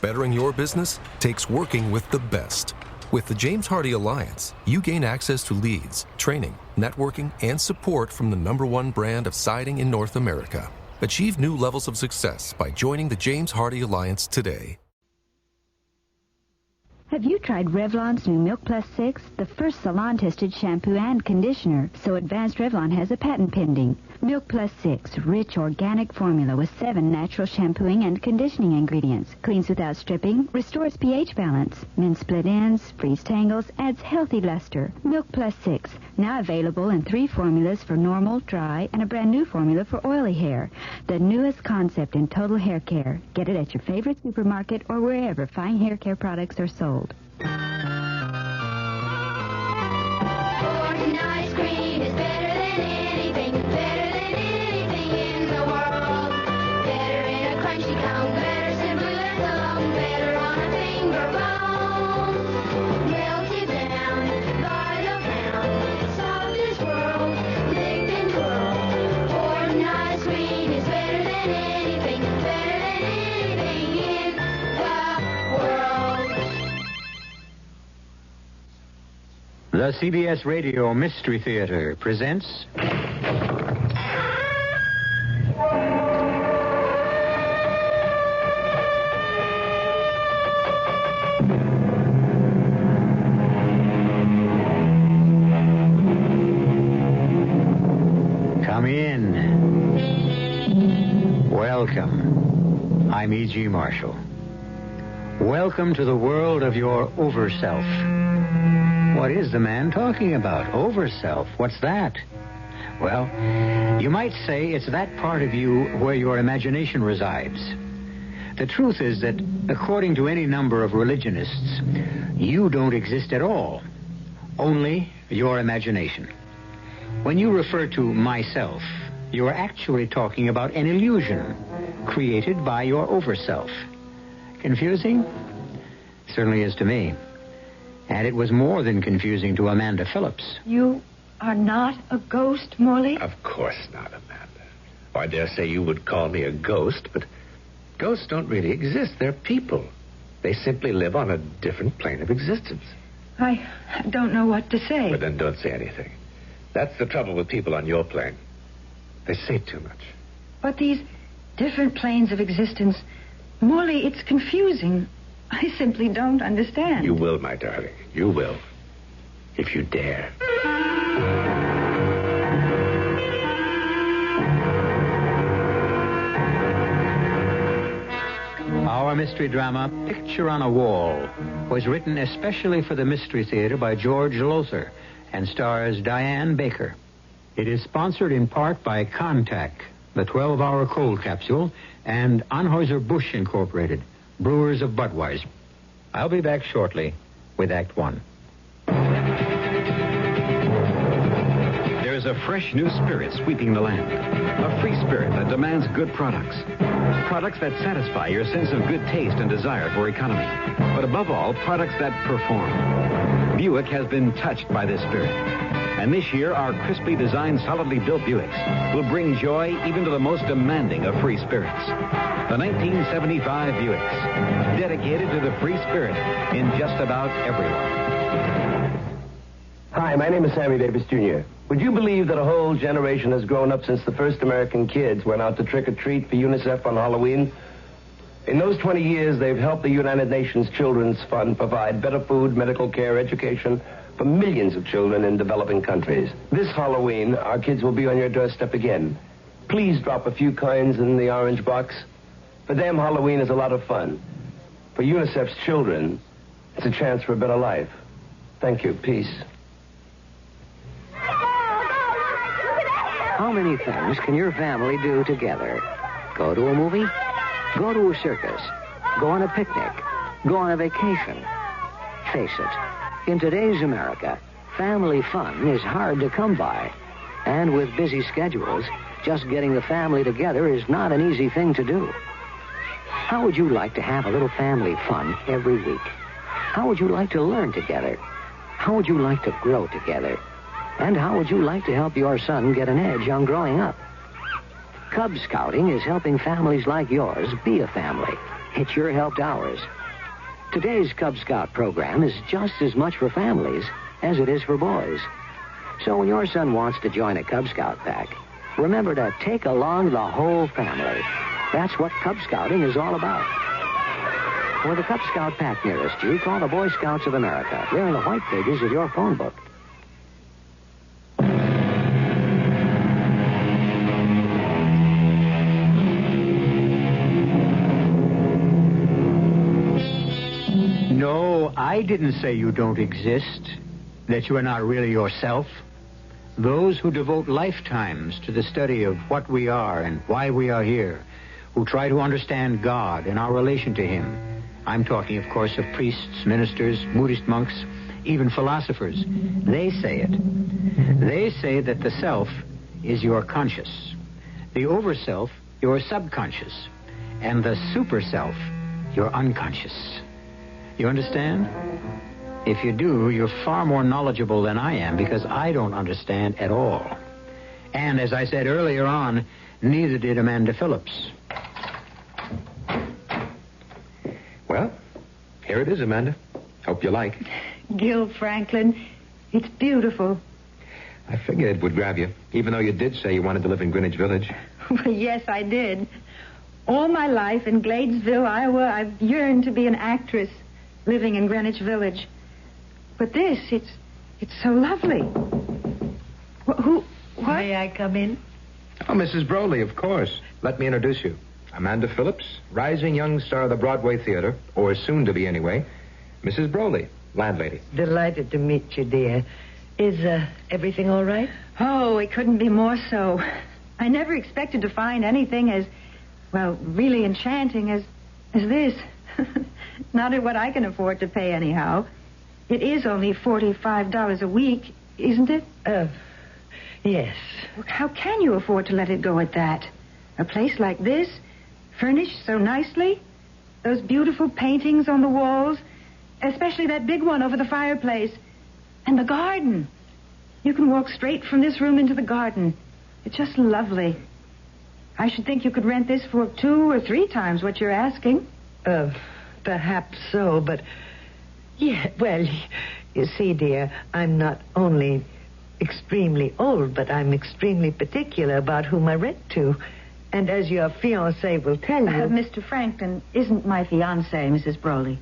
Bettering your business takes working with the best. With the James Hardie Alliance, you gain access to leads, training, networking, and support from the #1 brand of siding in North America. Achieve new levels of success by joining the James Hardie Alliance today. Have you tried Revlon's new Milk Plus 6, the first salon-tested shampoo and conditioner? So Advanced Revlon has a patent pending. Milk Plus 6, rich organic formula with 7 natural shampooing and conditioning ingredients. Cleans without stripping, restores pH balance, mends split ends, frees tangles, adds healthy luster. Milk Plus 6, now available in 3 formulas for normal, dry, and a brand new formula for oily hair. The newest concept in total hair care. Get it at your favorite supermarket or wherever fine hair care products are sold. Ice cream is better than anything in the world. Better in a crunchy cone, better simply left alone, better on a finger bone. Melted down by the pound, soft as world, licked and twirled. Gordon ice cream is better than anything in the world. The CBS Radio Mystery Theater presents... Come in. Welcome. I'm E.G. Marshall. Welcome to the world of your over-self. What is the man talking about? Over-self. What's that? Well, you might say it's that part of you where your imagination resides. The truth is that, according to any number of religionists, you don't exist at all. Only your imagination. When you refer to myself, you're actually talking about an illusion created by your over-self. Confusing? Certainly is to me. And it was more than confusing to Amanda Phillips. You are not a ghost, Morley? Of course not, Amanda. Oh, I dare say you would call me a ghost, but ghosts don't really exist. They're people. They simply live on a different plane of existence. I don't know what to say. But then don't say anything. That's the trouble with people on your plane. They say too much. But these different planes of existence, Morley, it's confusing. I simply don't understand. You will, my darling. You will. If you dare. Our mystery drama, Picture on a Wall, was written especially for the Mystery Theater by George Lothar and stars Diane Baker. It is sponsored in part by Contact, the 12-hour cold capsule, and Anheuser-Busch Incorporated, brewers of Budweiser. I'll be back shortly with Act One. There is a fresh new spirit sweeping the land. A free spirit that demands good products. Products that satisfy your sense of good taste and desire for economy. But above all, products that perform. Buick has been touched by this spirit. And this year, our crisply designed, solidly built Buicks will bring joy even to the most demanding of free spirits. The 1975 Buicks, dedicated to the free spirit in just about everyone. Hi, my name is Sammy Davis, Jr. Would you believe that a whole generation has grown up since the first American kids went out to trick-or-treat for UNICEF on Halloween? In those 20 years, they've helped the United Nations Children's Fund provide better food, medical care, education for millions of children in developing countries. This Halloween, our kids will be on your doorstep again. Please drop a few coins in the orange box. For them, Halloween is a lot of fun. For UNICEF's children, it's a chance for a better life. Thank you. Peace. How many things can your family do together? Go to a movie? Go to a circus? Go on a picnic? Go on a vacation? Face it, in today's America, family fun is hard to come by. And with busy schedules, just getting the family together is not an easy thing to do. How would you like to have a little family fun every week? How would you like to learn together? How would you like to grow together? And how would you like to help your son get an edge on growing up? Cub Scouting is helping families like yours be a family. it sure helped ours. Today's Cub Scout program is just as much for families as it is for boys. So when your son wants to join a Cub Scout pack, remember to take along the whole family. That's what Cub Scouting is all about. For the Cub Scout pack nearest you, call the Boy Scouts of America. They're in the white pages of your phone book. No, I didn't say you don't exist, that you are not really yourself. Those who devote lifetimes to the study of what we are and why we are here, who try to understand God and our relation to Him. I'm talking, of course, of priests, ministers, Buddhist monks, even philosophers. They say it. They say that the self is your conscious, the overself your subconscious, and the super self your unconscious. You understand? If you do, you're far more knowledgeable than I am, because I don't understand at all. And as I said earlier on, neither did Amanda Phillips. Well, here it is, Amanda. Hope you like. Gil Franklin, it's beautiful. I figured it would grab you, even though you did say you wanted to live in Greenwich Village. Yes, I did. All my life in Gladesville, Iowa, I've yearned to be an actress living in Greenwich Village. But this, it's so lovely. What? May I come in? Oh, Mrs. Broley, of course. Let me introduce you. Amanda Phillips, rising young star of the Broadway Theater, or soon to be anyway. Mrs. Broley, landlady. Delighted to meet you, dear. Is everything all right? Oh, it couldn't be more so. I never expected to find anything as, well, really enchanting as this. Not at what I can afford to pay anyhow. It is only $45 a week, isn't it? Yes. How can you afford to let it go at that? A place like this, furnished so nicely, those beautiful paintings on the walls, especially that big one over the fireplace, and the garden. You can walk straight from this room into the garden. It's just lovely. I should think you could rent this for 2 or 3 times what you're asking. Perhaps so, but... Yeah, well, you see, dear, I'm not only extremely old, but I'm extremely particular about whom I rent to. And as your fiancé will tell you... Mr. Franklin isn't my fiancé, Mrs. Broley.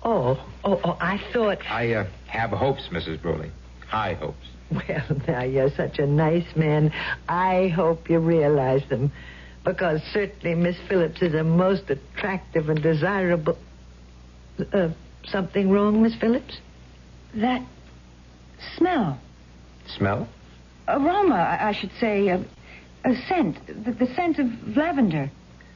Oh, I thought... I have hopes, Mrs. Broley. High hopes. Well, now, you're such a nice man. I hope you realize them. Because certainly Miss Phillips is a most attractive and desirable... something wrong, Miss Phillips? That smell. Smell? Aroma, I should say. A scent. The scent of lavender.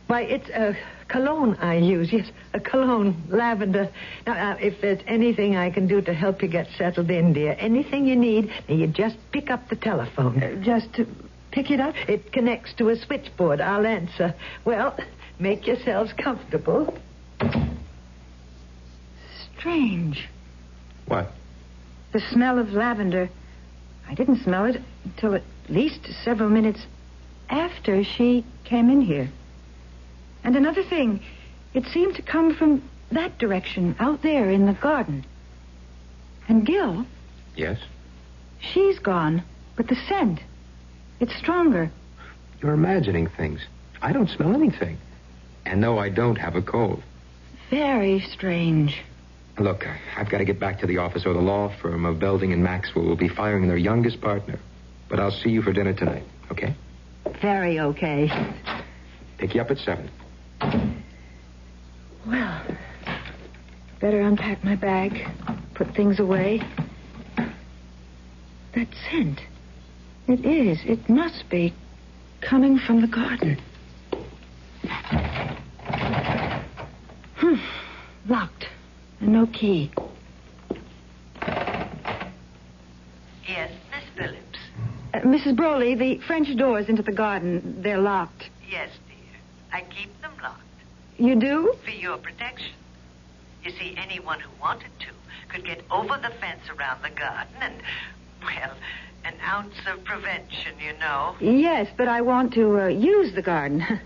Why, it's a cologne I use. Yes, a cologne, lavender. Now, if there's anything I can do to help you get settled in, dear, anything you need, you just pick up the telephone. Just to pick it up? It connects to a switchboard. I'll answer. Well, make yourselves comfortable. Strange. What? The smell of lavender. I didn't smell it until at least several minutes after she came in here. And another thing, it seemed to come from that direction, out there in the garden. And Gil... Yes? She's gone, but the scent, it's stronger. You're imagining things. I don't smell anything. And no, I don't have a cold. Very strange. Look, I've got to get back to the office, or the law firm of Belding and Maxwell will be firing their youngest partner. But I'll see you for dinner tonight, okay? Very okay. Pick you up at 7. Well, better unpack my bag, put things away. That scent. It must be coming from the garden. Locked. And no key. Yes, Miss Phillips. Mrs. Broley, the French doors into the garden, they're locked. Yes, dear. I keep them locked. You do? For your protection. You see, anyone who wanted to could get over the fence around the garden and, well, an ounce of prevention, you know. Yes, but I want to use the garden.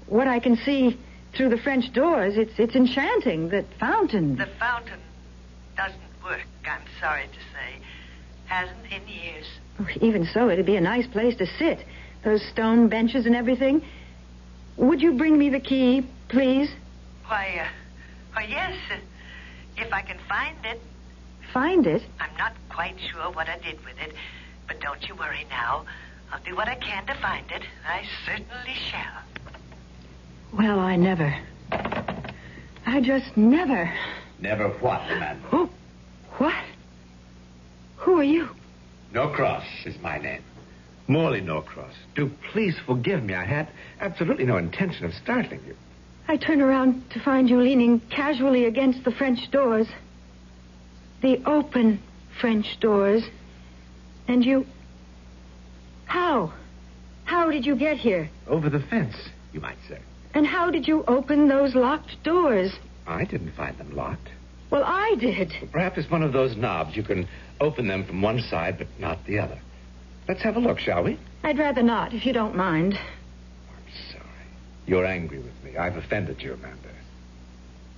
What I can see through the French doors. It's enchanting. That fountain. The fountain doesn't work, I'm sorry to say. Hasn't in years. Oh, even so, it'd be a nice place to sit. Those stone benches and everything. Would you bring me the key, please? Why, yes. If I can find it. Find it? I'm not quite sure what I did with it, but don't you worry now. I'll do what I can to find it. I certainly shall. Well, I just never. Never what, man? Oh, what? Who are you? Norcross is my name. Morley Norcross. Do please forgive me. I had absolutely no intention of startling you. I turn around to find you leaning casually against the French doors. The open French doors. And you... How? How did you get here? Over the fence, you might say. And how did you open those locked doors? I didn't find them locked. Well, I did. Perhaps it's one of those knobs. You can open them from one side, but not the other. Let's have a look, shall we? I'd rather not, if you don't mind. I'm sorry. You're angry with me. I've offended you, Amanda.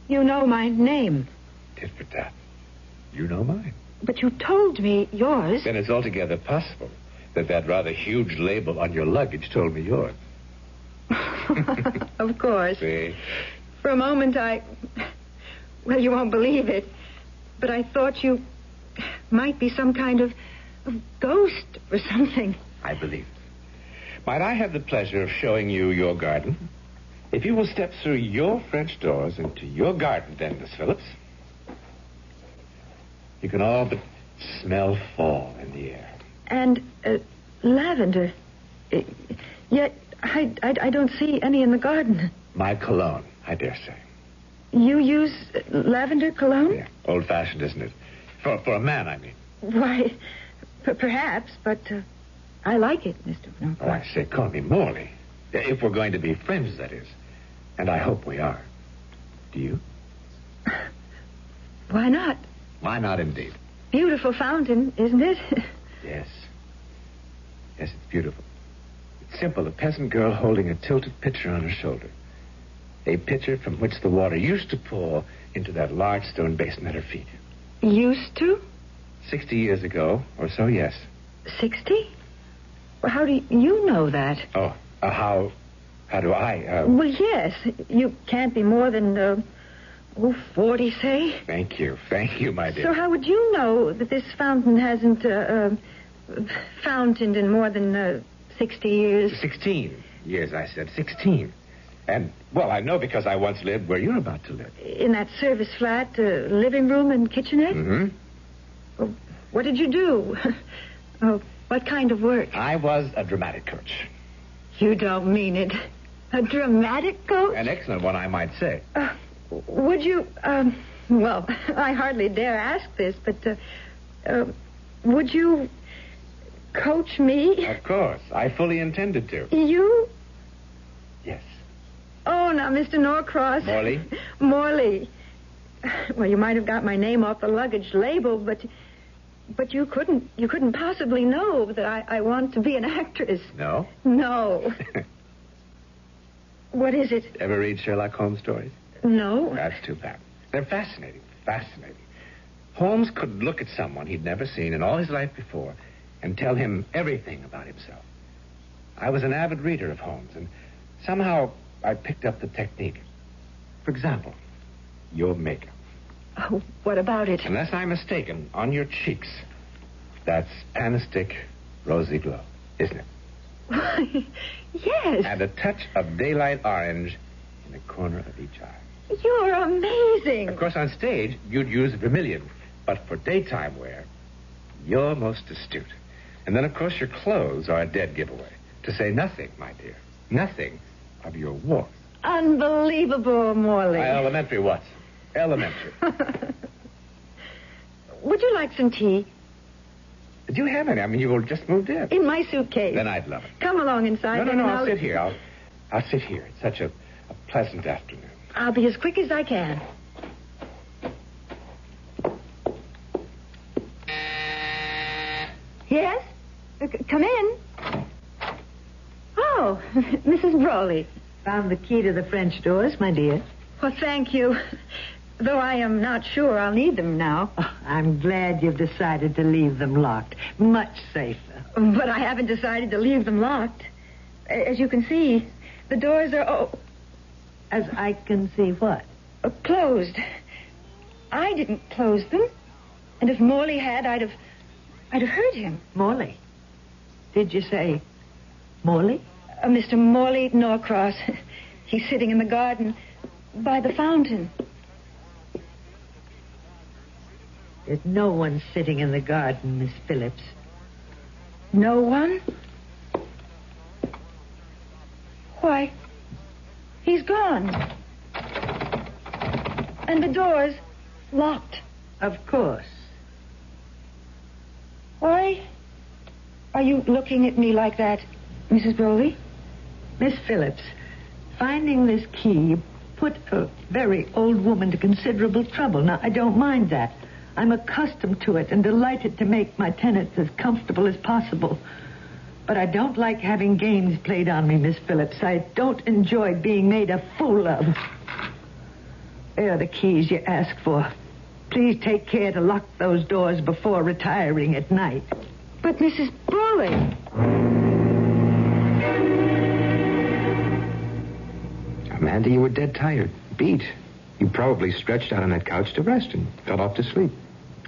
You know my name. Tit for tat. You know mine. But you told me yours. Then it's altogether possible that rather huge label on your luggage told me yours. Of course. See? For a moment, well, you won't believe it, but I thought you might be some kind of ghost or something. I believe it. Might I have the pleasure of showing you your garden? If you will step through your French doors into your garden, then, Miss Phillips, you can all but smell fall in the air. And lavender. Yet I don't see any in the garden. My cologne, I dare say. You use lavender cologne? Yeah, old-fashioned, isn't it? For a man, I mean. Why, perhaps, but I like it, Mr. Norcross. Oh, I say, call me Morley. If we're going to be friends, that is. And I hope we are. Do you? Why not? Why not, indeed? Beautiful fountain, isn't it? Yes. Yes, it's beautiful. It's simple. A peasant girl holding a tilted pitcher on her shoulder. A pitcher from which the water used to pour into that large stone basin at her feet. Used to? 60 years ago, or so, yes. 60? Well, how do you know that? Oh, how do I? Well, yes. You can't be more than, 40, say. Thank you, my dear. So how would you know that this fountain hasn't, fountained in more than, 60 years? 16 years, I said. 16. And, well, I know because I once lived where you're about to live. In that service flat, living room and kitchenette? Mm-hmm. Well, what did you do? What kind of work? I was a dramatic coach. You don't mean it. A dramatic coach? An excellent one, I might say. Would you, well, I hardly dare ask this, but, would you coach me? Of course. I fully intended to. You? Yes. Oh, now, Mr. Norcross. Morley? Morley. Well, you might have got my name off the luggage label, but you couldn't possibly know that I want to be an actress. No? No. What is it? Ever read Sherlock Holmes stories? No. That's too bad. They're fascinating. Holmes could look at someone he'd never seen in all his life before and tell him everything about himself. I was an avid reader of Holmes, and somehow I picked up the technique. For example, your makeup. Oh, what about it? Unless I'm mistaken, on your cheeks, that's panistic rosy glow, isn't it? Why, yes. And a touch of daylight orange in the corner of each eye. You're amazing. Of course, on stage, you'd use vermilion, but for daytime wear, you're most astute. And then, of course, your clothes are a dead giveaway. To say nothing, my dear, nothing of your warmth. Unbelievable, Morley. Elementary what? Elementary. Would you like some tea? Do you have any? I mean, you just moved in. In my suitcase. Then I'd love it. Come along inside. No, I'll sit here. I'll sit here. It's such a pleasant afternoon. I'll be as quick as I can. Yes? Come in. Oh, Mrs. Broley. Found the key to the French doors, my dear. Well, thank you. Though I am not sure I'll need them now. Oh, I'm glad you've decided to leave them locked. Much safer. But I haven't decided to leave them locked. As you can see, the doors are... As I can see what? Closed. I didn't close them. And if Morley had, I'd have heard him. Morley? Did you say Morley? Mr. Morley Norcross. He's sitting in the garden by the fountain. There's no one sitting in the garden, Miss Phillips. No one? Why, he's gone. And the door's locked. Of course. Why are you looking at me like that, Mrs. Broley? Miss Phillips, finding this key put a very old woman to considerable trouble. Now, I don't mind that. I'm accustomed to it and delighted to make my tenants as comfortable as possible. But I don't like having games played on me, Miss Phillips. I don't enjoy being made a fool of. There are the keys you asked for. Please take care to lock those doors before retiring at night. But Mrs. Broley... Amanda, you were dead tired, beat. You probably stretched out on that couch to rest and fell off to sleep.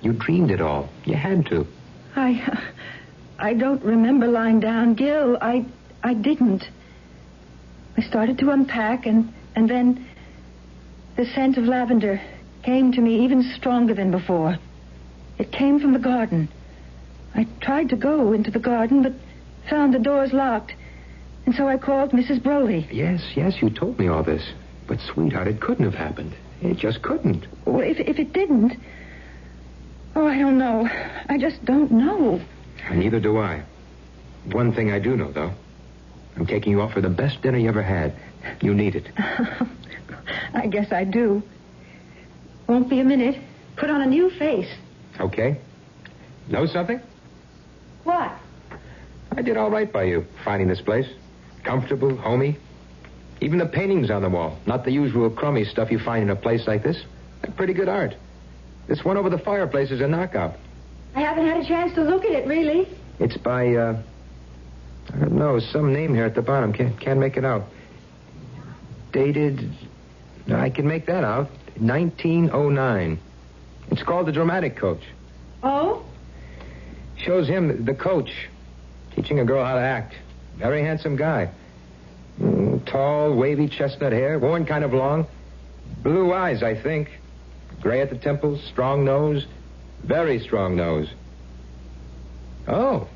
You dreamed it all. You had to. I don't remember lying down, Gil. I didn't. I started to unpack, and then the scent of lavender came to me even stronger than before. It came from the garden. I tried to go into the garden, but found the doors locked. And so I called Mrs. Broley. Yes, you told me all this. But, sweetheart, it couldn't have happened. It just couldn't. Well, if it didn't... Oh, I don't know. I just don't know. Neither do I. One thing I do know, though. I'm taking you out for the best dinner you ever had. You need it. I guess I do. Won't be a minute. Put on a new face. Okay. Know something? What? I did all right by you, finding this place. Comfortable, homey. Even the paintings on the wall. Not the usual crummy stuff you find in a place like this. They're pretty good art. This one over the fireplace is a knockout. I haven't had a chance to look at it, really. It's by, I don't know, some name here at the bottom. Can't make it out. Dated, no, I can make that out. 1909. It's called The Dramatic Coach. Oh? Shows him, the coach, teaching a girl how to act. Very handsome guy. Tall, wavy chestnut hair, worn kind of long. Blue eyes, I think. Gray at the temples, strong nose. Very strong nose. Oh.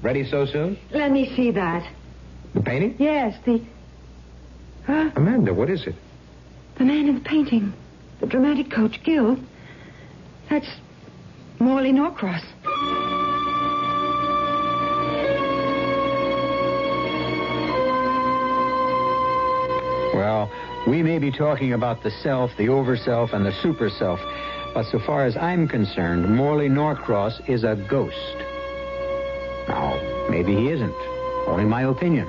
Ready so soon? Let me see that. The painting? Yes, the... Huh? Amanda, what is it? The man in the painting. The dramatic coach, Gil. That's Morley Norcross. Well, we may be talking about the self, the over-self, and the super-self, but so far as I'm concerned, Morley Norcross is a ghost. Now, maybe he isn't. Only my opinion.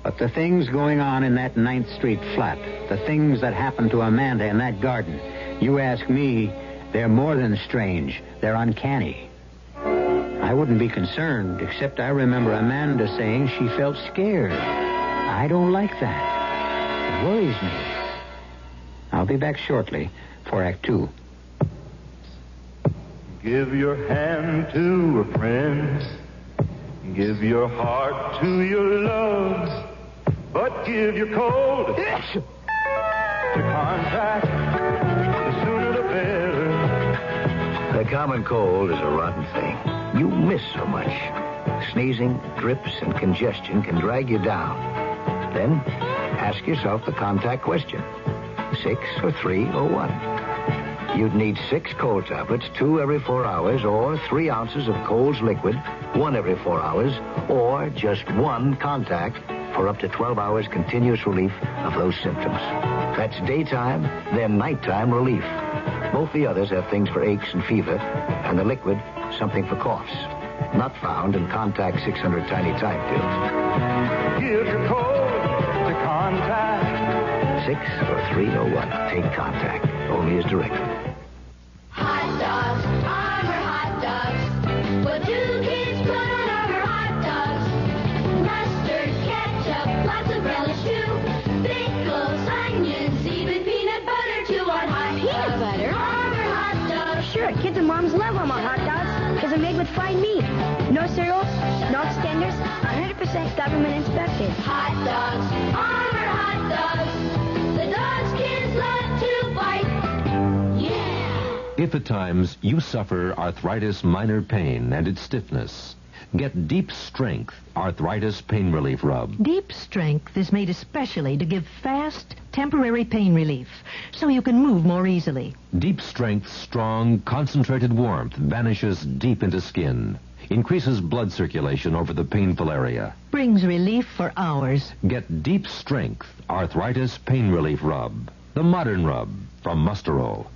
But the things going on in that 9th Street flat, the things that happened to Amanda in that garden, you ask me, they're more than strange. They're uncanny. I wouldn't be concerned, except I remember Amanda saying she felt scared. I don't like that. It worries me. I'll be back shortly for Act 2. Give your hand to a friend. Give your heart to your loves. But give your cold to contact. The sooner the better. The common cold is a rotten thing. You miss so much. Sneezing, drips, and congestion can drag you down. Then ask yourself the contact question. 6 or 3 or 1. You'd need 6 cold tablets, 2 every 4 hours, or 3 ounces of Cold's liquid, 1 every 4 hours, or just 1 contact for up to 12 hours continuous relief of those symptoms. That's daytime, then nighttime relief. Both the others have things for aches and fever, and the liquid, something for coughs. Not found in Contact 600 Tiny Time pills. Give your cold to contact. contact. 6 or 3 or what? Take contact. Only as directed. Hot dogs, Armour hot dogs. What do kids put on Armour hot dogs? Mustard, ketchup, lots of relish too. Pickles, onions, even peanut butter too on hot dogs. Peanut butter? Armour hot dogs. Sure, kids and moms love Armour hot dogs because they're made with fine meat. No cereals, no extenders, 100% government inspected. Hot dogs, Armour hot dogs. The dogs kids love to bite. Yeah. If at times you suffer arthritis minor pain and its stiffness, get Deep Strength Arthritis Pain Relief Rub. Deep Strength is made especially to give fast, temporary pain relief so you can move more easily. Deep Strength's strong, concentrated warmth vanishes deep into skin, increases blood circulation over the painful area. Brings relief for hours. Get Deep Strength Arthritis Pain Relief Rub, the modern rub from Musterol.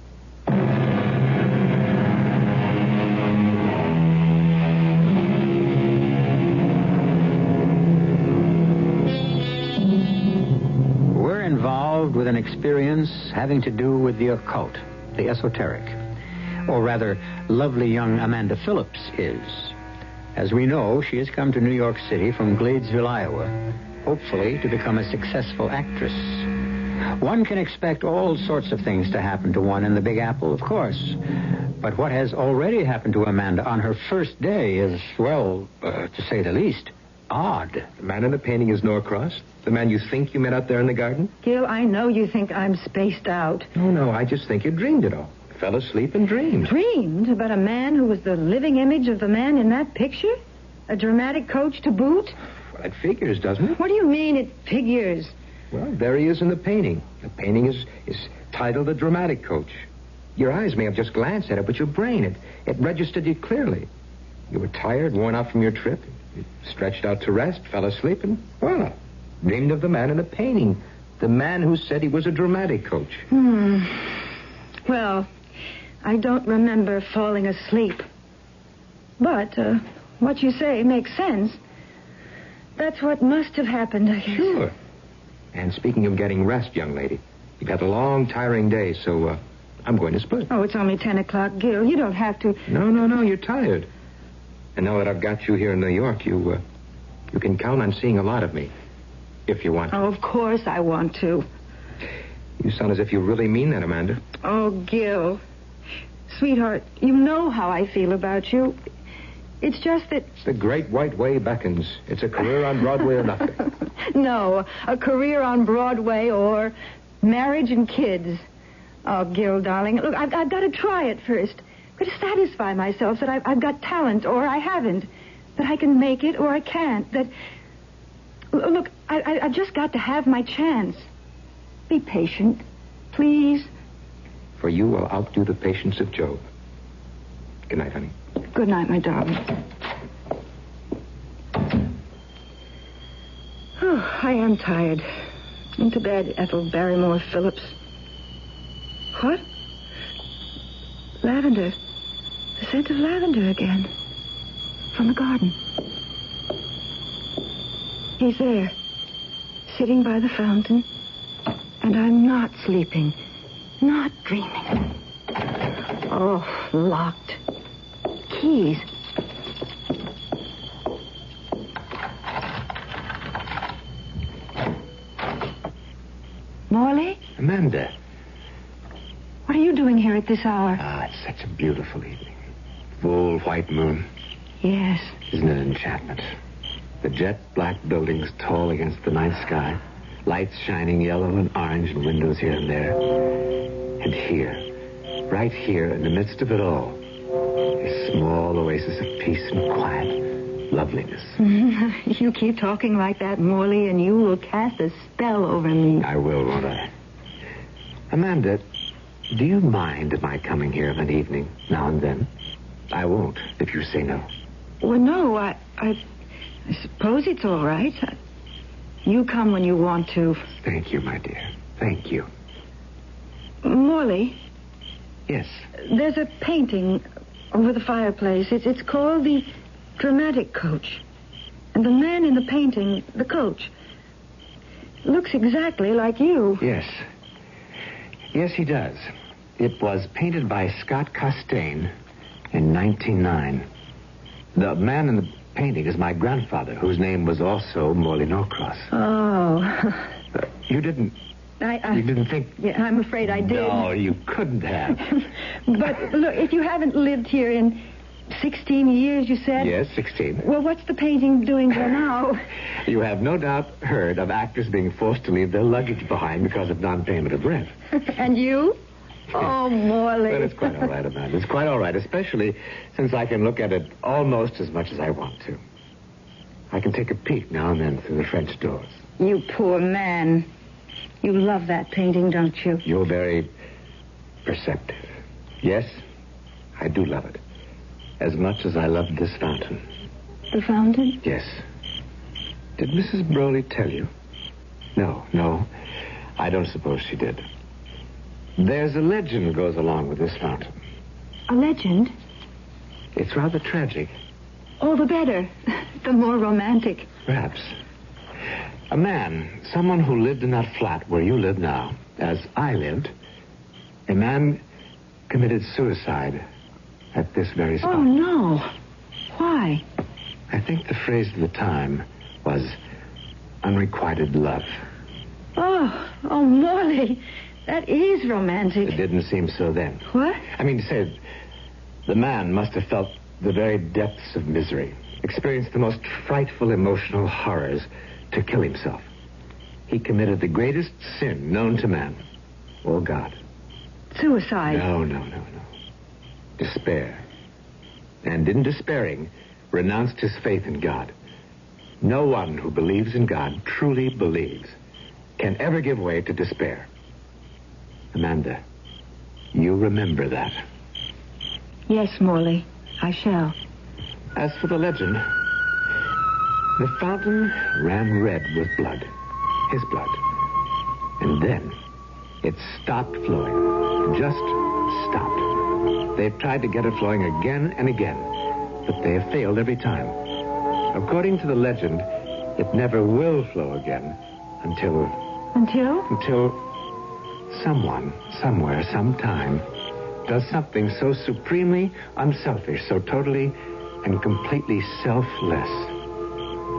We're involved with an experience having to do with the occult, the esoteric. Or rather, lovely young Amanda Phillips is. As we know, she has come to New York City from Gladesville, Iowa, hopefully to become a successful actress. One can expect all sorts of things to happen to one in the Big Apple, of course. But what has already happened to Amanda on her first day is, well, to say the least, odd. The man in the painting is Norcross? The man you think you met out there in the garden? Gil, I know you think I'm spaced out. No, I just think you dreamed it all. Fell asleep and dreamed. Dreamed about a man who was the living image of the man in that picture? A dramatic coach to boot? Well, it figures, doesn't it? What do you mean it figures? Well, there he is in the painting. The painting is titled The Dramatic Coach. Your eyes may have just glanced at it, but your brain, it registered you clearly. You were tired, worn out from your trip. You stretched out to rest, fell asleep, and, well, dreamed of the man in the painting. The man who said he was a dramatic coach. Well, I don't remember falling asleep. But what you say makes sense. That's what must have happened, I guess. Sure. And speaking of getting rest, young lady, you've had a long, tiring day, so I'm going to split. Oh, it's only 10 o'clock, Gil. You don't have to... No, you're tired. And now that I've got you here in New York, you can count on seeing a lot of me, if you want to. Oh, of course I want to. You sound as if you really mean that, Amanda. Oh, Gil. Sweetheart, you know how I feel about you. It's just that... The great white way beckons. It's a career on Broadway or nothing. No, a career on Broadway or marriage and kids. Oh, Gil, darling, look, I've got to try it first. I've got to satisfy myself that I've got talent or I haven't. That I can make it or I can't. That... Look, I've just got to have my chance. Be patient, please. For you, I'll outdo the patience of Job. Good night, honey. Good night, my darling. Oh, I am tired. Into bed, Ethel Barrymore Phillips. What? Lavender. The scent of lavender again. From the garden. He's there. Sitting by the fountain. And I'm not sleeping. Not dreaming. Oh, locked. Keys. Morley? Amanda. What are you doing here at this hour? It's such a beautiful evening. Full white moon. Yes. Isn't it enchantment? The jet black buildings tall against the night sky. Lights shining yellow and orange in windows here and there. And here, right here in the midst of it all, a small oasis of peace and quiet, loveliness. You keep talking like that, Morley, and you will cast a spell over me. I will, won't I? Amanda, do you mind my coming here of an evening, now and then? I won't, if you say no. Well, no, I suppose it's all right. You come when you want to. Thank you, my dear. Thank you. Morley? Yes? There's a painting over the fireplace. It's called The Dramatic Coach. And the man in the painting, the coach, looks exactly like you. Yes. Yes, he does. It was painted by Scott Costain in 1909. The man in the painting is my grandfather, whose name was also Morley Norcross. Oh. You didn't... You didn't think... Yeah, I'm afraid I did. No, you couldn't have. But, look, if you haven't lived here in 16 years, you said? Yes, 16. Well, what's the painting doing there now? You have no doubt heard of actors being forced to leave their luggage behind because of non-payment of rent. And you? Oh, Morley. But it's quite all right, Amanda. It's quite all right, especially since I can look at it almost as much as I want to. I can take a peek now and then through the French doors. You poor man. You love that painting, don't you? You're very perceptive. Yes, I do love it. As much as I loved this fountain. The fountain? Yes. Did Mrs. Broley tell you? No. I don't suppose she did. There's a legend goes along with this fountain. A legend? It's rather tragic. All the better. The more romantic. Perhaps. A man, someone who lived in that flat where you live now, as I lived, a man committed suicide at this very spot. Oh, no. Why? I think the phrase of the time was unrequited love. Oh, Morley, that is romantic. It didn't seem so then. What? I mean to say, the man must have felt the very depths of misery, experienced the most frightful emotional horrors to kill himself. He committed the greatest sin known to man, or God. Suicide? No. Despair. And in despairing, renounced his faith in God. No one who believes in God, truly believes, can ever give way to despair. Amanda, you remember that. Yes, Morley, I shall. As for the legend, the fountain ran red with blood. His blood. And then it stopped flowing. Just stopped. They've tried to get it flowing again and again, but they have failed every time. According to the legend, it never will flow again until someone, somewhere, sometime, does something so supremely unselfish, so totally and completely selfless,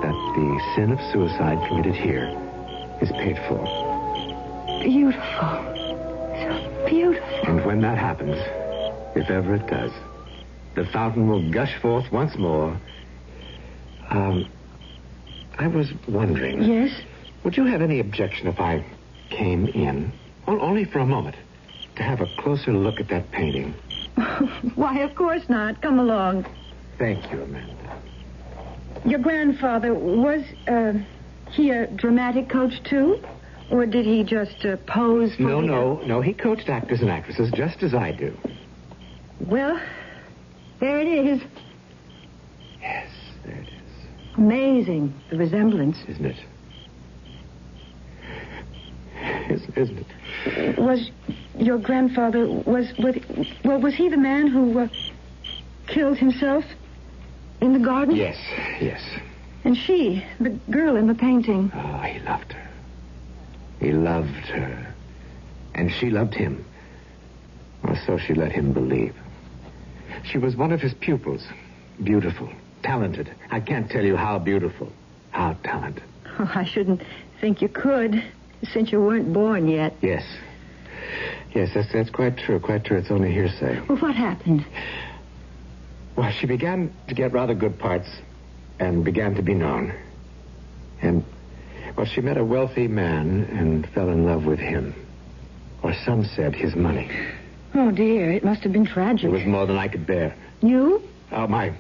that the sin of suicide committed here is paid for. Beautiful. So beautiful. And when that happens, if ever it does, the fountain will gush forth once more. I was wondering... Yes? Would you have any objection if I came in, only for a moment, to have a closer look at that painting? Why, of course not. Come along. Thank you, Amanda. Your grandfather, was he a dramatic coach, too? Or did he just pose for No. He coached actors and actresses just as I do. Well, there it is. Yes, there it is. Amazing, the resemblance. Isn't it? Isn't it? Was your grandfather, was he the man who killed himself in the garden? Yes. And she, the girl in the painting. Oh, he loved her. He loved her. And she loved him. Or so she let him believe. She was one of his pupils. Beautiful. Talented. I can't tell you how beautiful. How talented. Oh, I shouldn't think you could, since you weren't born yet. Yes, that's quite true. It's only hearsay. Well, what happened? Well, she began to get rather good parts and began to be known. And, well, she met a wealthy man and fell in love with him. Or some said his money. Oh, dear, it must have been tragic. It was more than I could bear. You? Oh, my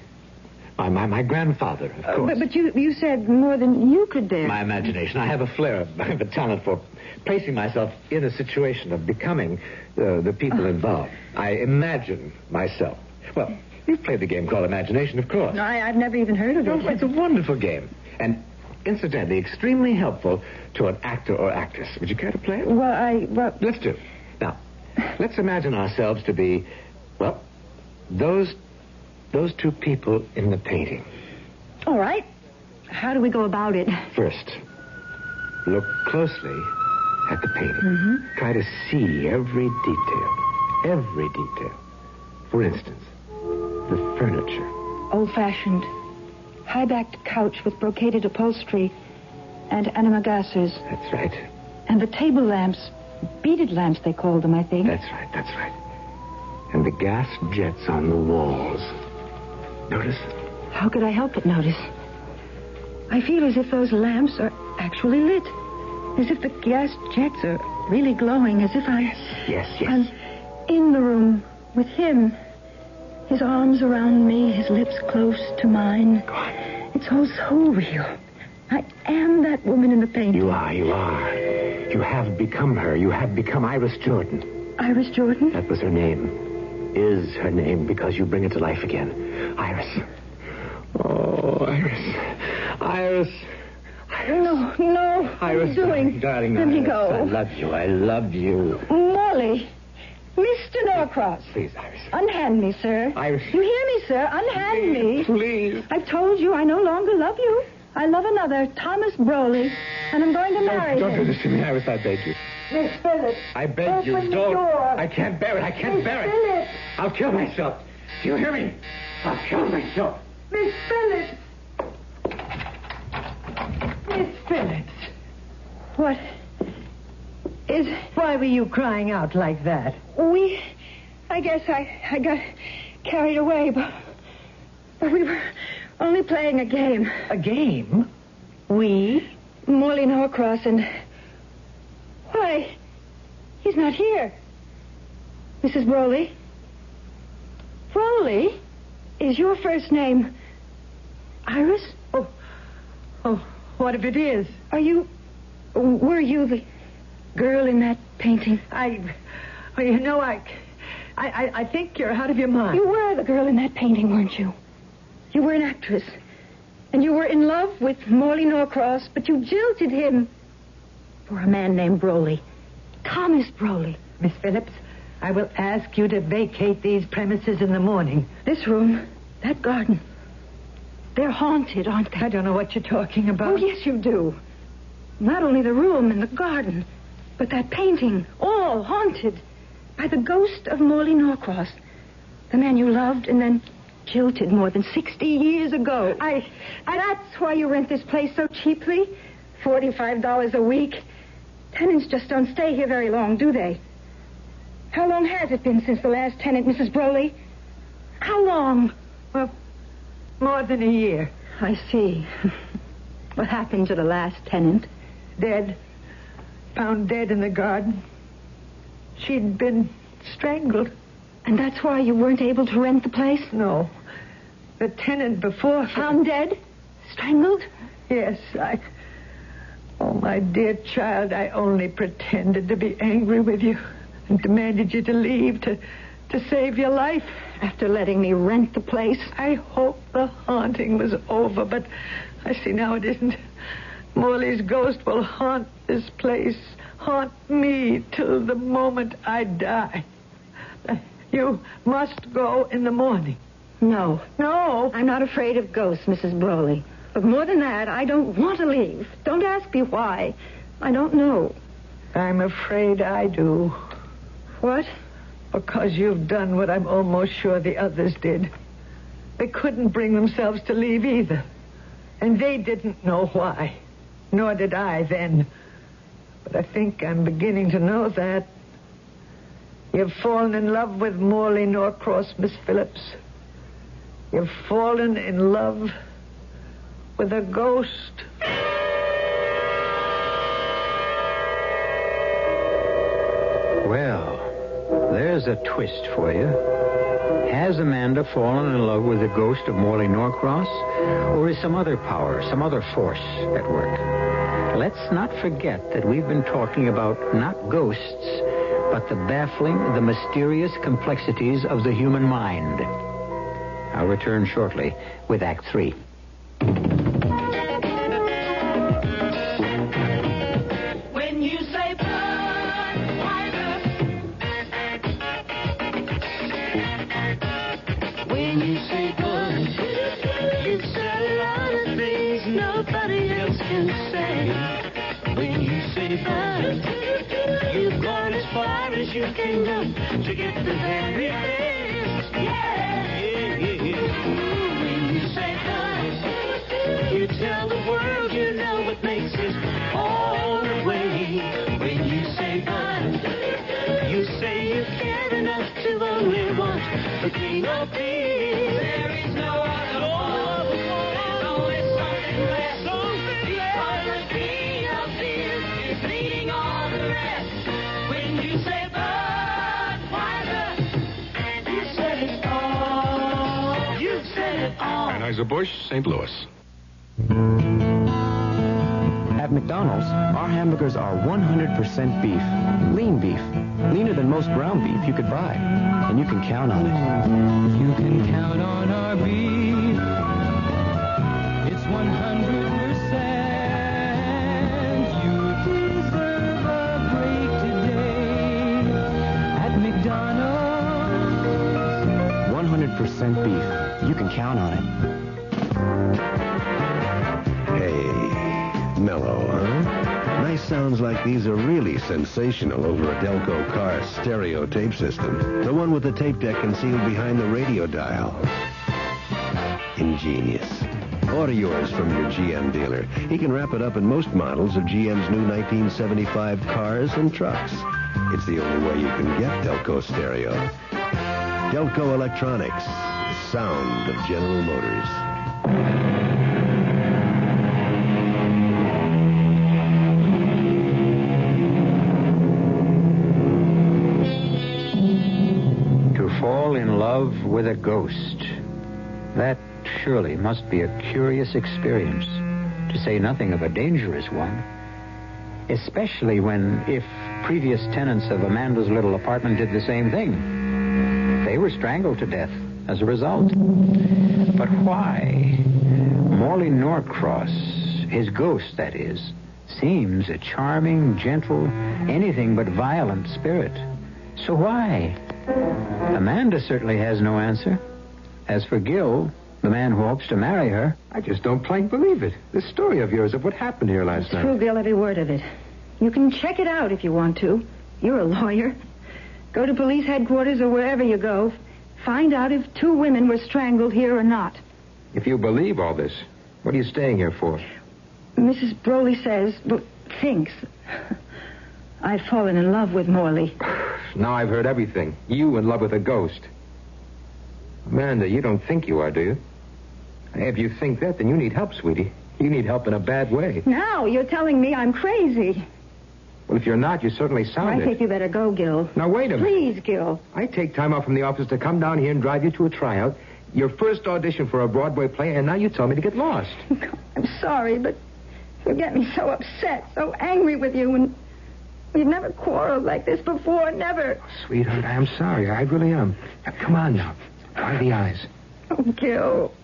grandfather, of course. But you said more than you could bear. My imagination. I have a flair, I have a talent for placing myself in a situation of becoming the people involved. I imagine myself. Well, you've played the game called imagination, of course. No, I've never even heard of it. It's a wonderful game. And incidentally, extremely helpful to an actor or actress. Would you care to play it? Well, Let's do. Now, let's imagine ourselves to be, well, those two people in the painting. All right. How do we go about it? First, Look closely at the painting. Mm-hmm. Try to see every detail. Every detail. For instance, the furniture. Old-fashioned, high-backed couch with brocaded upholstery and antimacassars. That's right. And the table lamps, beaded lamps they called them, I think. That's right. And the gas jets on the walls. Notice? How could I help but notice? I feel as if those lamps are actually lit. As if the gas jets are really glowing. As if Yes. I'm in the room with him. His arms around me, his lips close to mine. God. It's all so real. I am that woman in the painting. You are. You have become her. You have become Iris Jordan. Iris Jordan? That was her name. Is her name because you bring it to life again. Iris. Oh, Iris. No. Iris, What are you doing? darling. Let me Iris, go. I love you. Morley. Mr. Norcross. Please, Iris. Unhand me, sir. Iris. You hear me, sir? Unhand me. Please. I've told you I no longer love you. I love another, Thomas Broley, and I'm going to marry Don't do him. this to me, Iris, I beg you. Miss Phillips. I beg you, open the don't. door. I can't bear it. Miss Phillips. I'll kill myself. Do you hear me? I'll kill myself. Miss Phillips. Miss Phillips. What is... Why were you crying out like that? I guess I got carried away, but we were only playing a game. A game? We? Morley Norcross and... Why, he's not here. Mrs. Broley? Broley? Is your first name Iris? Oh, what if it is? Were you the girl in that painting? I think you're out of your mind. You were the girl in that painting, weren't you? You were an actress. And you were in love with Morley Norcross, but you jilted him for a man named Broley. Thomas Broley. Miss Phillips, I will ask you to vacate these premises in the morning. This room, that garden, they're haunted, aren't they? I don't know what you're talking about. Oh, yes, you do. Not only the room and the garden, but that painting, all haunted by the ghost of Morley Norcross, the man you loved and then jilted more than 60 years ago. That's why you rent this place so cheaply. $45 a week. Tenants just don't stay here very long, do they? How long has it been since the last tenant, Mrs. Broley? How long? Well, more than a year. I see. What happened to the last tenant? Dead. Found dead in the garden. She'd been strangled. And that's why you weren't able to rent the place? No. The tenant before... Found dead? Strangled? Yes, Oh, my dear child, I only pretended to be angry with you and demanded you to leave to save your life. After letting me rent the place? I hoped the haunting was over, but I see now it isn't. Morley's ghost will haunt this place, haunt me till the moment I die. You must go in the morning. No. No. I'm not afraid of ghosts, Mrs. Broley. But more than that, I don't want to leave. Don't ask me why. I don't know. I'm afraid I do. What? Because you've done what I'm almost sure the others did. They couldn't bring themselves to leave either. And they didn't know why. Nor did I then. But I think I'm beginning to know that. You've fallen in love with Morley Norcross, Miss Phillips. You've fallen in love with a ghost. Well, there's a twist for you. Has Amanda fallen in love with the ghost of Morley Norcross? Or is some other power, some other force at work? Let's not forget that we've been talking about not ghosts, but the baffling, the mysterious complexities of the human mind. I'll return shortly with Act 3. When you say Budweiser, when you say Bud, you say a lot of things nobody else can say. When kingdom to get the happiness. Yeah. When you say hunt, you tell the world you know what makes it all the way. When you say hunt, you say you care enough to only want the king of peace. There is no other love. There's only something less. Because the king of peace is leading all the rest. When you say Budweiser, you said it all. You said it all. Anheuser-Busch, St. Louis. At McDonald's, our hamburgers are 100% beef, lean beef, leaner than most ground beef you could buy, and you can count on it. You can count on our beef. It's 100%. You deserve a break today at McDonald's. 100% beef. You can count on it. Hey, mellow, huh? Nice sounds like these are really sensational over a Delco car stereo tape system. The one with the tape deck concealed behind the radio dial. Ingenious. Order yours from your GM dealer. He can wrap it up in most models of GM's new 1975 cars and trucks. It's the only way you can get Delco stereo. Delco Electronics. The sound of General Motors. Fall in love with a ghost. That surely must be a curious experience, to say nothing of a dangerous one. Especially when, if previous tenants of Amanda's little apartment did the same thing, they were strangled to death as a result. But why? Morley Norcross, his ghost, that is, seems a charming, gentle, anything but violent spirit. So why? Amanda certainly has no answer. As for Gil, the man who hopes to marry her... I just don't plain believe it. This story of yours of what happened here last night. True, Gil, every word of it. You can check it out if you want to. You're a lawyer. Go to police headquarters or wherever you go. Find out if 2 women were strangled here or not. If you believe all this, what are you staying here for? Mrs. Broley says, thinks, I've fallen in love with Morley. Now I've heard everything. You in love with a ghost. Amanda, you don't think you are, do you? If you think that, then you need help, sweetie. You need help in a bad way. Now you're telling me I'm crazy. Well, if you're not, you certainly sound I think you better go, Gil. Now, wait a minute. Please, Gil. I take time off from the office to come down here and drive you to a tryout, your first audition for a Broadway play, and now you tell me to get lost. I'm sorry, but you get me so upset, so angry with you, and we've never quarreled like this before, never. Oh, sweetheart, I am sorry. I really am. Now, come on now. Dry the eyes. Oh, Gil.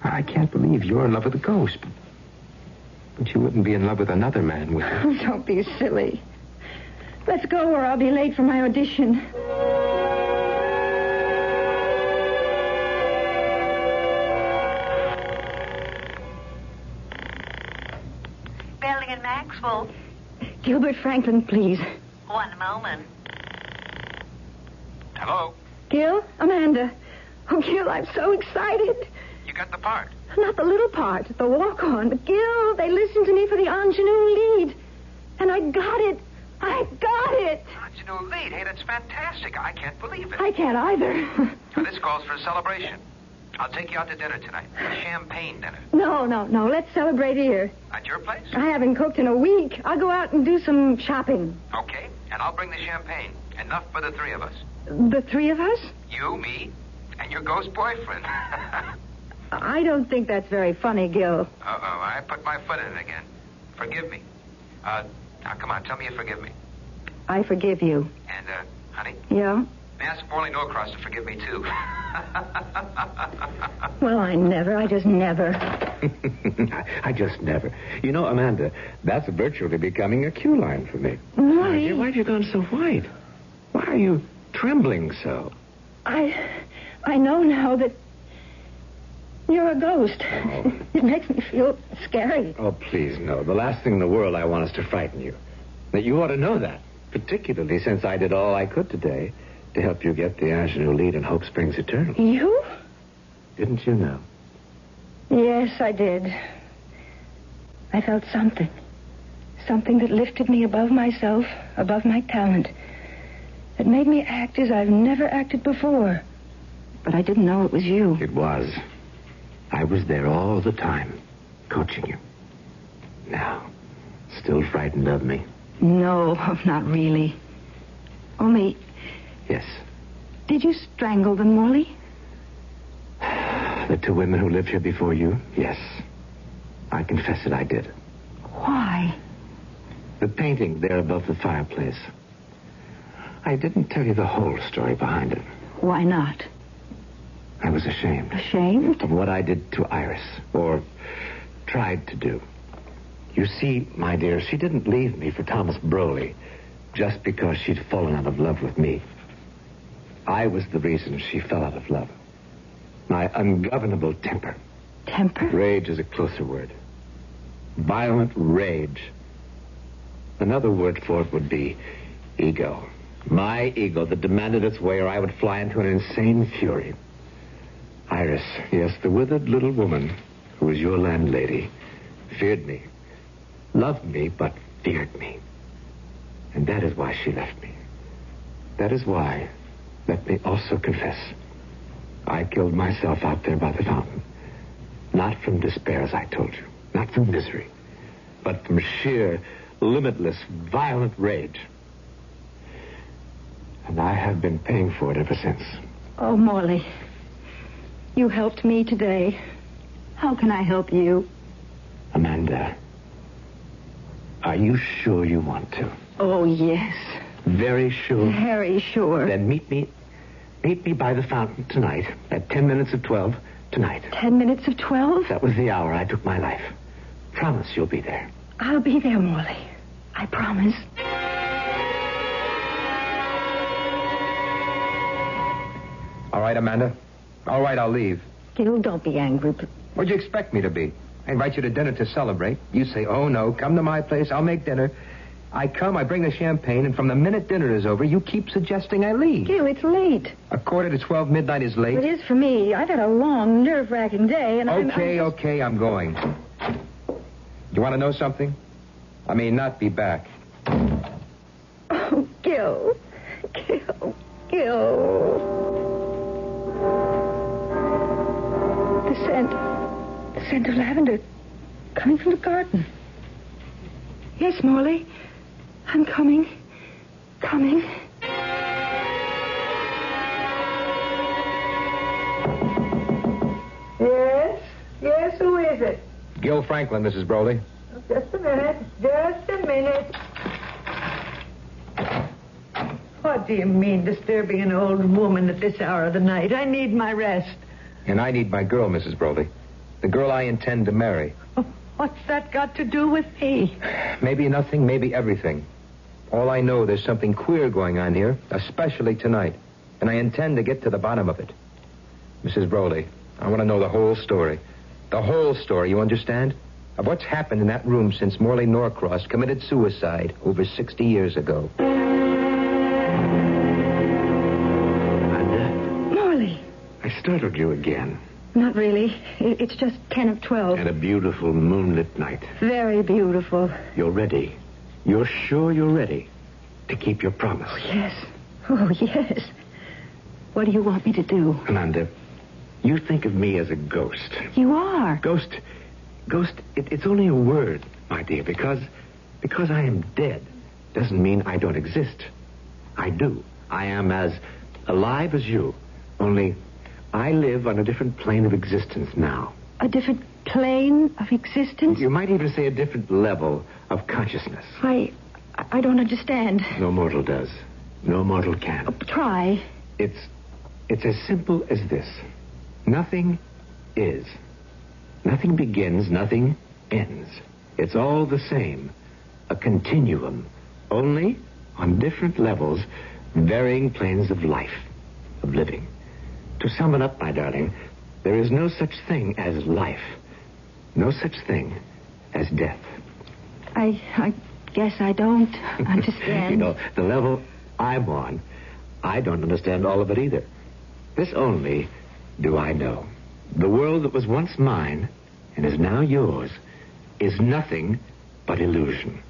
I can't believe you're in love with a ghost. But you wouldn't be in love with another man, would you? Oh, don't be silly. Let's go or I'll be late for my audition. Belding and Maxwell. Gilbert Franklin, please. One moment. Hello? Gil? Amanda. Oh, Gil, I'm so excited. You got the part. Not the little part, the walk-on. But, Gil, they listened to me for the ingenue lead. And I got it. I got it. Ingenue lead? Hey, that's fantastic. I can't believe it. I can't either. Now, this calls for a celebration. I'll take you out to dinner tonight. A champagne dinner. No. Let's celebrate here. At your place? I haven't cooked in a week. I'll go out and do some shopping. Okay, and I'll bring the champagne. Enough for the 3 of us. The 3 of us? You, me, and your ghost boyfriend. I don't think that's very funny, Gil. Uh-oh, I put my foot in it again. Forgive me. Now, come on, tell me you forgive me. I forgive you. And, honey? Yeah? Ask Morley Norcross to forgive me, too. Well, I just never. I just never. You know, Amanda, that's virtually becoming a cue line for me. Morley. Why have you gone so white? Why are you trembling so? I know now that you're a ghost. Oh. It makes me feel scary. Oh, please, no. The last thing in the world I want is to frighten you. That you ought to know that. Particularly since I did all I could today to help you get the ingenue lead in Hope Springs Eternal. You? Didn't you know? Yes, I did. I felt something. Something that lifted me above myself, above my talent. It made me act as I've never acted before. But I didn't know it was you. It was. I was there all the time, coaching you. Now, still frightened of me? No, not really. Only, Yes. did you strangle them, Morley? The two women who lived here before you? Yes. I confess it, I did. Why? The painting there above the fireplace. I didn't tell you the whole story behind it. Why not? I was ashamed. Ashamed? Of what I did to Iris, or tried to do. You see, my dear, she didn't leave me for Thomas Broley just because she'd fallen out of love with me. I was the reason she fell out of love. My ungovernable temper. Temper? Rage is a closer word. Violent rage. Another word for it would be ego. My ego that demanded its way, or I would fly into an insane fury. Iris, yes, the withered little woman who was your landlady, feared me. Loved me, but feared me. And that is why she left me. That is why, let me also confess, I killed myself out there by the fountain. Not from despair, as I told you. Not from misery. But from sheer, limitless, violent rage. And I have been paying for it ever since. Oh, Morley. You helped me today. How can I help you? Amanda, are you sure you want to? Oh, yes. Very sure? Very sure. Then meet me by the fountain tonight at 10 minutes of 12 tonight. 10 minutes of 12? That was the hour I took my life. Promise you'll be there. I'll be there, Morley. I promise. All right, Amanda. All right, I'll leave. Gil, don't be angry. What'd you expect me to be? I invite you to dinner to celebrate. You say, oh, no, come to my place. I'll make dinner. I come, I bring the champagne, and from the minute dinner is over, you keep suggesting I leave. Gil, it's late. 11:45 midnight is late. It is for me. I've had a long, nerve-wracking day, and Okay, I'm going. You want to know something? I may not be back. Oh, Gil. The scent of lavender coming from the garden. Yes, Morley. I'm coming. Yes, who is it? Gil Franklin, Mrs. Broley. Just a minute. What do you mean, disturbing an old woman at this hour of the night? I need my rest. And I need my girl, Mrs. Broley. The girl I intend to marry. What's that got to do with me? Maybe nothing, maybe everything. All I know, there's something queer going on here, especially tonight. And I intend to get to the bottom of it. Mrs. Broley, I want to know the whole story. The whole story, you understand? Of what's happened in that room since Morley Norcross committed suicide over 60 years ago. Morley. I startled you again. Not really. It's just 10 of 12. And a beautiful moonlit night. Very beautiful. You're ready. You're sure you're ready to keep your promise. Oh, yes. What do you want me to do? Amanda, you think of me as a ghost. You are. Ghost, it's only a word, my dear, because I am dead doesn't mean I don't exist. I do. I am as alive as you, only I live on a different plane of existence now. A different plane of existence? You might even say a different level of consciousness. I don't understand. No mortal does. No mortal can. Try. It's as simple as this. Nothing is. Nothing begins, nothing ends. It's all the same. A continuum. Only on different levels, varying planes of life, of living. To sum it up, my darling, there is no such thing as life. No such thing as death. I guess I don't understand. You know, the level I'm on, I don't understand all of it either. This only do I know. The world that was once mine and is now yours is nothing but illusion.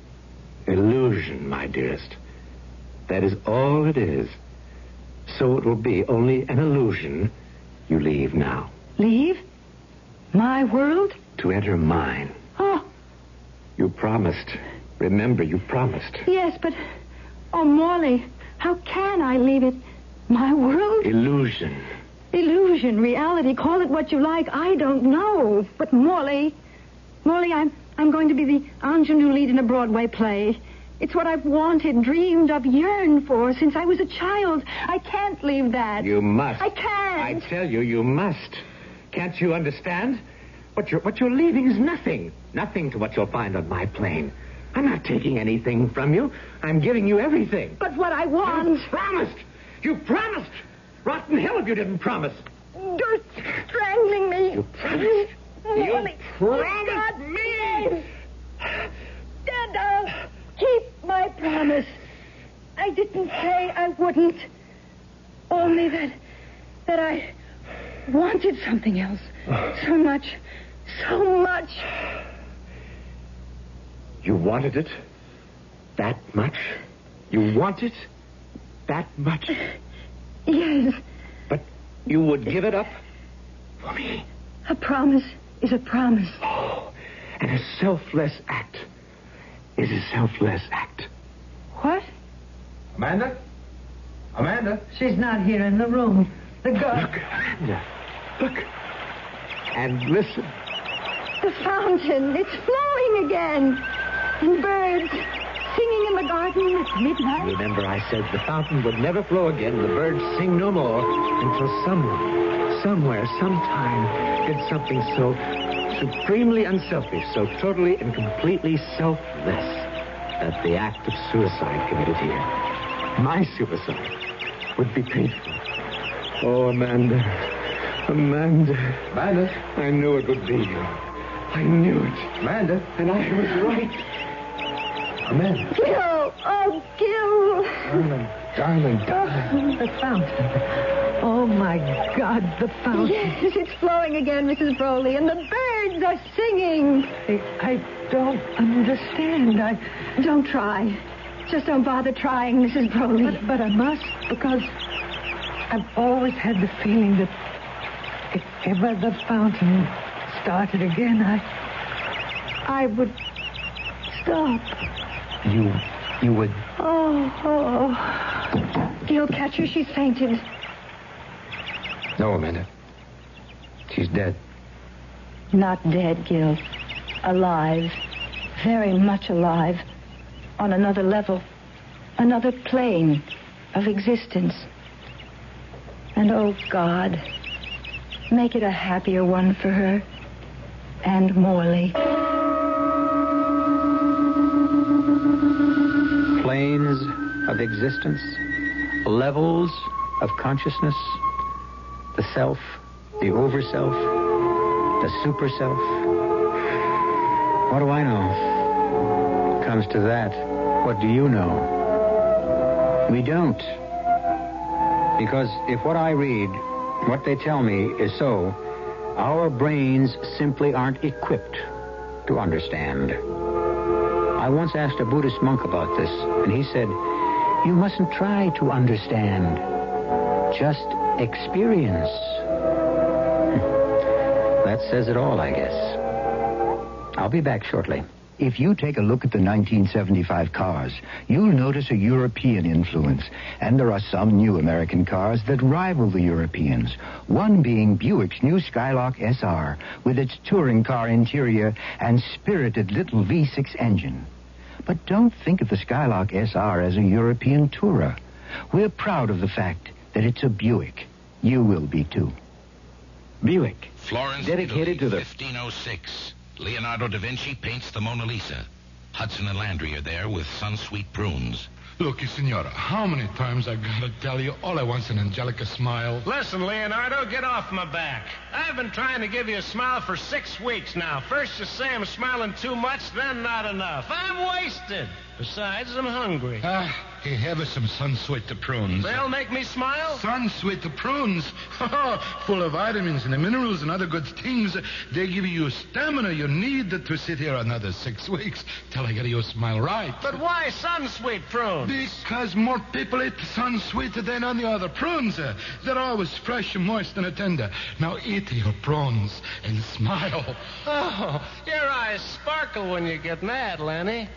Illusion, my dearest. That is all it is. So it will be only an illusion you leave now. Leave? My world? To enter mine. Oh. You promised. Remember, you promised. Yes, but... Oh, Morley, how can I leave it? My world? Illusion. Illusion, reality, call it what you like. I don't know. But Morley, I'm going to be the ingenue lead in a Broadway play. It's what I've wanted, dreamed of, yearned for since I was a child. I can't leave that. You must. I can't. I tell you, you must. Can't you understand? What you're leaving is nothing. Nothing to what you'll find on my plane. I'm not taking anything from you. I'm giving you everything. But what I want... You promised. You promised. Rotten hell if you didn't promise. You're strangling me. You promised. Morley. You promised me. Dad, I'll keep my promise. I didn't say I wouldn't. Only that I wanted something else. So much. You wanted it that much? You want it that much? Yes. But you would give it up for me? A promise is a promise. Oh, and a selfless act is a selfless act. What? Amanda? She's not here in the room. The girl... Look, Amanda. Look. And listen. The fountain. It's flowing again. And birds singing in the garden at midnight. Remember I said the fountain would never flow again. The birds sing no more until someone, somewhere, sometime did something so supremely unselfish, so totally and completely selfless that the act of suicide committed here, my suicide, would be painful. Oh, Amanda. I knew it would be you. I knew it. Amanda. And I was right. Amanda. Gil! Oh, Gil! Darling. The fountain. Oh, my God, the fountain. Yes, it's flowing again, Mrs. Broley, and the birds are singing. I don't understand. Don't try. Just don't bother trying, Mrs. Broley. But I must, because I've always had the feeling that if ever the fountain started again, I would stop. You would... Oh. Gil, catch her. She's fainted. No, Amanda. She's dead. Not dead, Gil. Alive. Very much alive. On another level. Another plane of existence. And, oh, God, make it a happier one for her. And Morley. Planes of existence, levels of consciousness, the self, the overself, the super-self. What do I know? Comes to that, what do you know? We don't. Because if what I read, what they tell me is so, our brains simply aren't equipped to understand. I once asked a Buddhist monk about this, and he said, you mustn't try to understand. Just experience. That says it all, I guess. I'll be back shortly. If you take a look at the 1975 cars, you'll notice a European influence. And there are some new American cars that rival the Europeans. One being Buick's new Skylark SR, with its touring car interior and spirited little V6 engine. But don't think of the Skylark SR as a European tourer. We're proud of the fact that it's a Buick. You will be, too. Buick. Florence, dedicated Italy, to the... 1506. Leonardo da Vinci paints the Mona Lisa. Hudson and Landry are there with sun-sweet prunes. Look, Senora, how many times I gotta tell you all I want's an Angelica smile? Listen, Leonardo, get off my back. I've been trying to give you a smile for 6 weeks now. First you say I'm smiling too much, then not enough. I'm wasted. Besides, I'm hungry. Hey, have us some sun-sweet prunes. They'll make me smile? Sun-sweet prunes. Full of vitamins and minerals and other good things. They give you stamina you need to sit here another 6 weeks till I get you smile right. But why sun-sweet prunes? Because more people eat sun-sweet than any other prunes. They're always fresh and moist and tender. Now eat your prunes and smile. Oh, your eyes sparkle when you get mad, Lenny.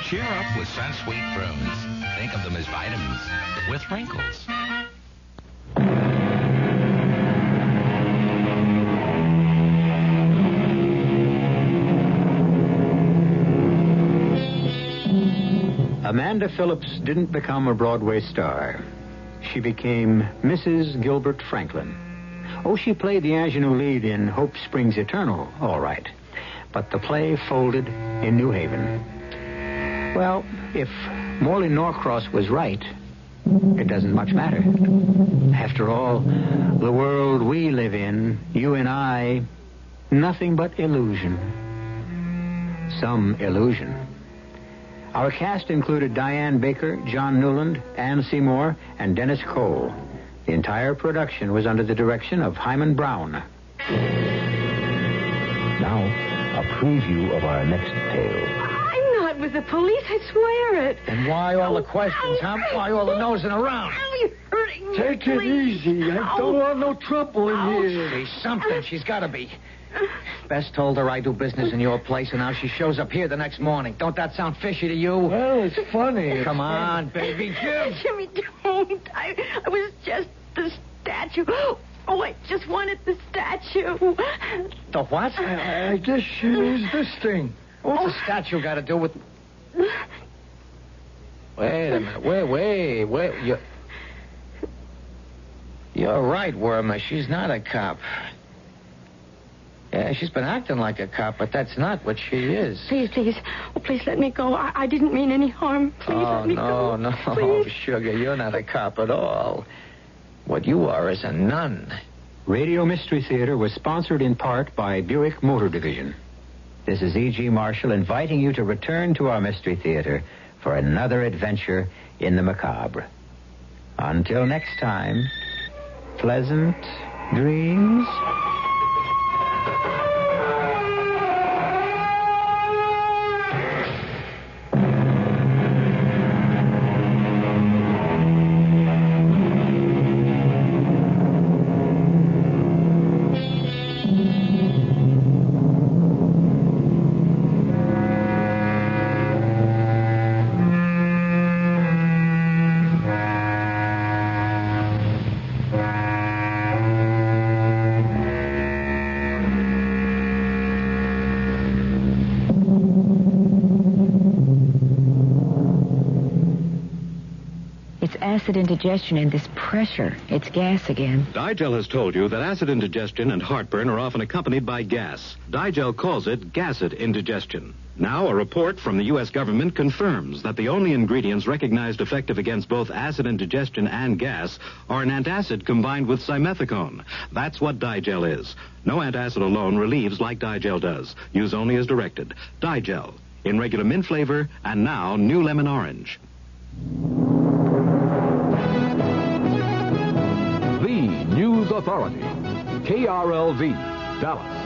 Cheer up with Sun-Sweet prunes. Think of them as vitamins with wrinkles. Amanda Phillips didn't become a Broadway star. She became Mrs. Gilbert Franklin. Oh, she played the ingenue lead in Hope Springs Eternal, all right. But the play folded in New Haven. Well, if Morley Norcross was right, it doesn't much matter. After all, the world we live in, you and I, nothing but illusion. Some illusion. Our cast included Diane Baker, John Newland, Ann Seymour, and Dennis Cole. The entire production was under the direction of Hyman Brown. Now, a preview of our next tale. I'm not with the police, I swear it. And why all the questions, huh? Why all the nosing around? You're hurting me. Take it easy. I don't want no trouble in here. She's something. She's got to be. Bess told her I do business in your place, and now she shows up here the next morning. Don't that sound fishy to you? Well, it's funny. Come on, baby. Jimmy, don't. I was just the statue. Oh, I just wanted the statue. The what? I guess she needs this thing. What's the statue got to do with... Wait a minute. Wait. You're right, Wormer. She's not a cop. Yeah, she's been acting like a cop, but that's not what she is. Please. Oh, please let me go. I didn't mean any harm. Please let me go. No, Please. sugar, you're not a cop at all. What you are is a nun. Radio Mystery Theater was sponsored in part by Buick Motor Division. This is E.G. Marshall inviting you to return to our Mystery Theater for another adventure in the macabre. Until next time, pleasant dreams. Acid indigestion and this pressure. It's gas again. Digel has told you that acid indigestion and heartburn are often accompanied by gas. Digel calls it gasid indigestion. Now, a report from the U.S. government confirms that the only ingredients recognized effective against both acid indigestion and gas are an antacid combined with simethicone. That's what Digel is. No antacid alone relieves like Digel does. Use only as directed. Digel, in regular mint flavor, and now new lemon orange. News Authority, KRLV, Dallas.